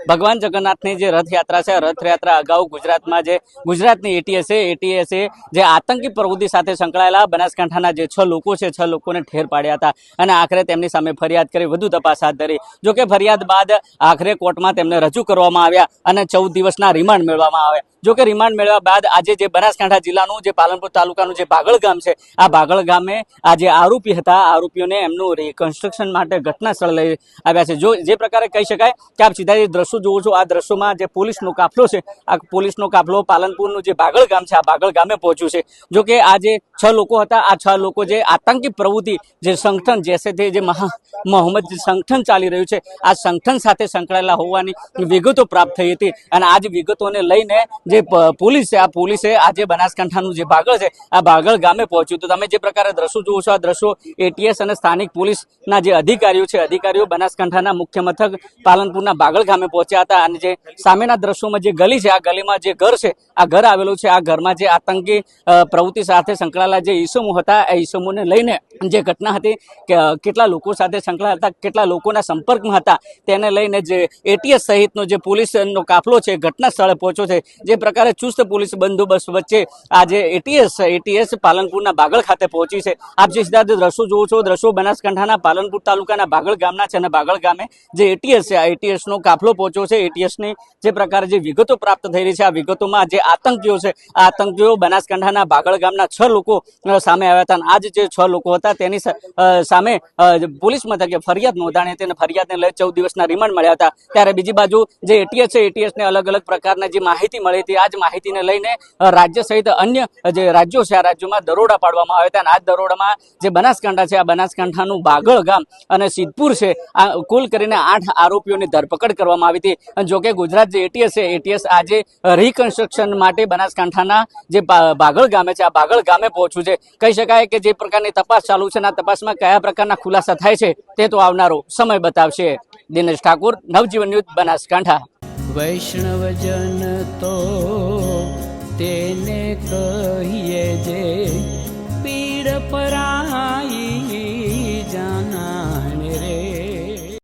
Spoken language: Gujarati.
ભગવાન જગન્નાથની જે રથયાત્રા છે, રથયાત્રા અગાઉ ગુજરાતમાં જે ગુજરાતની એટીએસે જે આતંકી પ્રવૃત્તિ સાથે સંકળાયેલા બનાસકાંઠાના જે 6 લોકો છે, 6 લોકોને ઠેર પાડ્યા હતા અને આખરે તેમની સામે ફરિયાદ કરી વધુ તપાસ હાથ ધરી। જોકે ફરિયાદ બાદ આખરે કોર્ટમાં તેમને રજૂ કરવામાં આવ્યા અને 14 દિવસના રિમાન્ડ મેળવવામાં આવ્યા। જોકે રિમાન્ડ મેળવ્યા બાદ આજે જે બનાસકાંઠા જિલ્લાનું જે પાલનપુર તાલુકાનું જે બાગળ ગામ છે, આ બાગળ ગામે આ જે આરોપી હતા, આરોપીઓને એમનું રિકન્સ્ટ્રક્શન માટે ઘટના સ્થળ લઈ આવ્યા છે। જો જે પ્રકારે કહી શકાય કે આપ સીધા જે દ્રશ્યો જુઓ છો, આ દ્રશ્યોમાં જે પોલીસનો કાફલો છે, આ પોલીસનો કાફલો પાલનપુરનું જે બાગળ ગામ છે, આ બાગળ ગામે પહોંચ્યું છે। જોકે આ જે 6 લોકો હતા, આ 6 લોકો જે આતંકી પ્રવૃત્તિ જે સંગઠન જૈસે તે જે મોહમ્મદ જે સંગઠન ચાલી રહ્યું છે, આ સંગઠન સાથે સંકળાયેલા હોવાની વિગતો પ્રાપ્ત થઈ હતી અને આ જ વિગતોને લઈને જે પોલીસ છે, આ પોલીસે આજે બનાસકાંઠાનું જે બાગળ છે, આ બાગળ ગામે પહોંચ્યું। તો તમે જે પ્રકારે દ્રશ્યો જુઓ છો, આ દ્રશ્યો એટીએસ અને સ્થાનિક પોલીસના જે અધિકારીઓ છે, અધિકારીઓ બનાસકાંઠાના મુખ્ય મથક પાલનપુરના બાગળ ગામે પહોંચ્યા હતા અને જે સામેના દ્રશ્યોમાં જે ગલી છે, આ ગલીમાં જે ઘર છે, આ ઘર આવેલું છે, આ ઘરમાં જે આતંકી પ્રવૃત્તિ સાથે સંકળાયેલા જે ઈસમો હતા, એ ઈસમોને લઈને જે ઘટના હતી કે કેટલા લોકો સાથે સંકળાયેલા હતા, કેટલા લોકોના સંપર્કમાં હતા, તેને લઈને જે એટીએસ સહિતનો જે પોલીસનો કાફલો છે, ઘટના સ્થળે પહોંચ્યો છે। જે પ્રકારે ચુસ્ત પોલીસ બંદોબસ્ત વચ્ચે આજે એટીએસ પાલનપુરના બાગળ ખાતે પહોંચી છે। આપ જે સીધા દ્રશ્યો જુઓ છો, દ્રશ્યો બનાસકાંઠાના પાલનપુર તાલુકાના બાગળ ગામના છે અને બાગળ ગામે જે એટીએસ છે, આ એટીએસનો કાફલો પહોંચ્યો છે। એટીએસની જે પ્રકારે જે વિગતો પ્રાપ્ત થઈ રહી છે, આ વિગતોમાં જે આતંકીઓ છે, આ આતંકીઓ બનાસકાંઠાના બાગળ ગામના 6 લોકો સામે આવ્યા હતા અને આજ જે 6 લોકો હતા તેની સામે પોલીસ મથકે ફરિયાદ નોંધાણી હતી અને ફરિયાદને લઈ 14 દિવસના રિમાન્ડ મળ્યા હતા। ત્યારે બીજી બાજુ જે એટીએસ છે, એટીએસને અલગ અલગ પ્રકારના જે માહિતી મળી હતી, આ જ માહિતીને લઈને રાજ્ય સહિત અન્ય જે રાજ્યો છે, આ રાજ્યોમાં દરોડા પાડવામાં આવ્યા હતા અને આ દરોડામાં જે બનાસકાંઠા છે, આ બનાસકાંઠાનું બાગળ ગામ અને સિદ્ધપુર છે, આ કુલ કરીને 8 આરોપીઓની ધરપકડ કરવામાં આવી હતી। જોકે ગુજરાત જે એટીએસ છે, એટીએસ આજે રિકન્સ્ટ્રક્શન માટે બનાસકાંઠાના જે બાગળ ગામે છે, આ બાગળ ગામે પહોંચ્યું છે। કહી શકાય કે જે પ્રકારની તપાસ ચાલુ છે, આ તપાસમાં કયા પ્રકારના ખુલાસા થાય છે તે તો આવનારો સમય બતાવશે। દિનેશ ઠાકોર, નવજીવન ન્યૂઝ, બનાસકાંઠા। વૈષ્ણવજન તો તેને કહીએ જે પીડ પરા